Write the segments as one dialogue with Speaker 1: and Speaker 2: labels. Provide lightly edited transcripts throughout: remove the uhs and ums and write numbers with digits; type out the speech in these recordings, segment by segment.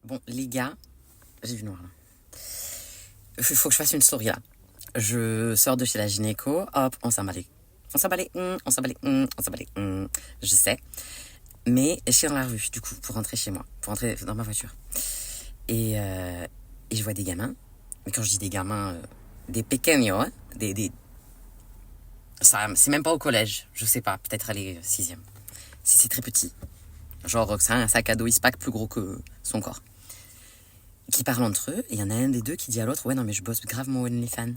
Speaker 1: Bon, les gars, j'ai vu noir là. Il faut que je fasse une story là. Je sors de chez la gynéco, hop, on s'en bat les... On s'en bat les... on s'en bat les... on s'en bat les... je sais. Mais je suis dans la rue, du coup, pour rentrer chez moi, pour rentrer dans ma voiture. Et je vois des gamins. Mais quand je dis des gamins, des pequeños, hein, ça, c'est même pas au collège, je sais pas, peut-être aller 6e. Si c'est très petit. Genre, c'est un sac à dos, il se pack plus gros que son corps. Qui parlent entre eux, et il y en a un des deux qui dit à l'autre, ouais, non, mais je bosse grave mon OnlyFans.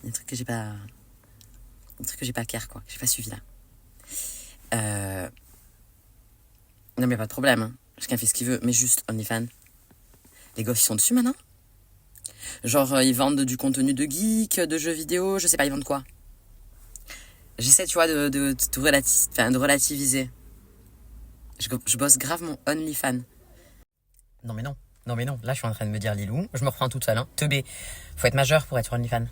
Speaker 1: Il y a un truc que j'ai pas. Un truc que j'ai pas clair, quoi. J'ai pas suivi là. Non, mais pas de problème, hein. Chacun fait ce qu'il veut, mais juste OnlyFans. Les gosses, ils sont dessus maintenant. Genre, ils vendent du contenu de geek, de jeux vidéo, je sais pas, ils vendent quoi. J'essaie, tu vois, de relativiser. Je bosse grave mon OnlyFans. Non mais non, non mais non, là je suis en train de me dire Lilou, je me reprends toute seule, hein. Teubé, faut être majeur pour être sur OnlyFans.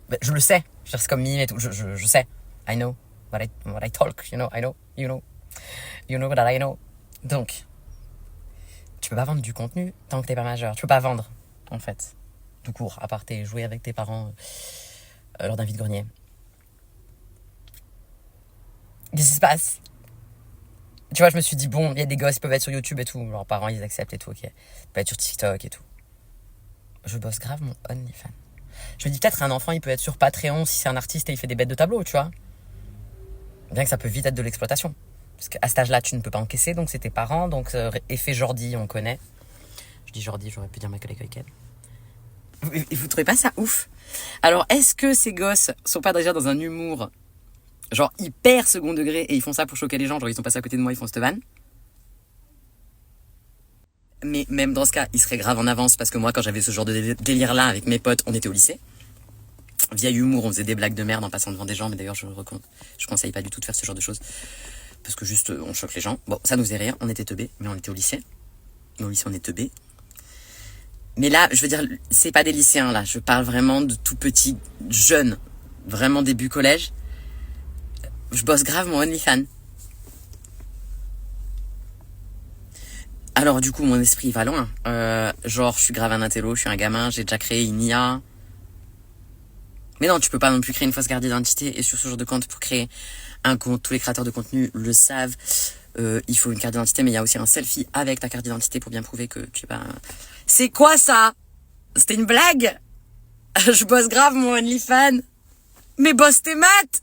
Speaker 1: Ben, je le sais, c'est comme Mime et tout, je sais. I know what I talk, you know, I know, you know that I know. Donc, tu peux pas vendre du contenu tant que t'es pas majeur. Tu peux pas vendre, en fait, tout court, à part jouer avec tes parents lors d'un vide-grenier. Qu'est-ce qui se passe? Tu vois, je me suis dit, bon, il y a des gosses, ils peuvent être sur YouTube et tout. Leurs parents, ils acceptent et tout, ok. Ils peuvent être sur TikTok et tout. Je bosse grave mon OnlyFans. Je me dis, peut-être un enfant, il peut être sur Patreon si c'est un artiste et il fait des bêtes de tableau, tu vois. Bien que ça peut vite être de l'exploitation. Parce qu'à cet âge-là, tu ne peux pas encaisser, donc c'est tes parents. Donc, effet Jordi, on connaît. Je dis Jordi, j'aurais pu dire Michael Coyken. Vous trouvez pas ça ouf? Alors, est-ce que ces gosses sont pas déjà dans un humour genre hyper second degré et ils font ça pour choquer les gens, genre ils sont passés à côté de moi, ils font cette vanne? Mais même dans ce cas, ils seraient grave en avance parce que moi, quand j'avais ce genre de délire-là avec mes potes, on était au lycée. Vieil humour, on faisait des blagues de merde en passant devant des gens, mais d'ailleurs, je conseille pas du tout de faire ce genre de choses parce que juste, on choque les gens. Bon, ça nous faisait rire, on était teubés, mais on était au lycée. Et au lycée, on est teubés. Mais là, je veux dire, c'est pas des lycéens, là. Je parle vraiment de tout petits jeunes. Vraiment début collège. Je bosse grave mon OnlyFans. Alors du coup, mon esprit va loin. Genre, je suis grave un intello, je suis un gamin, j'ai déjà créé une IA. Mais non, tu peux pas non plus créer une fausse carte d'identité et sur ce genre de compte pour créer un compte. Tous les créateurs de contenu le savent. Il faut une carte d'identité, mais il y a aussi un selfie avec ta carte d'identité pour bien prouver que tu es pas... C'est quoi ça? C'était une blague? Je bosse grave mon OnlyFans. Mais bosse tes maths!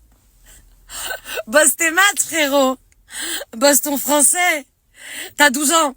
Speaker 1: Bosse tes maths, frérot! Bosse ton français! T'as 12 ans!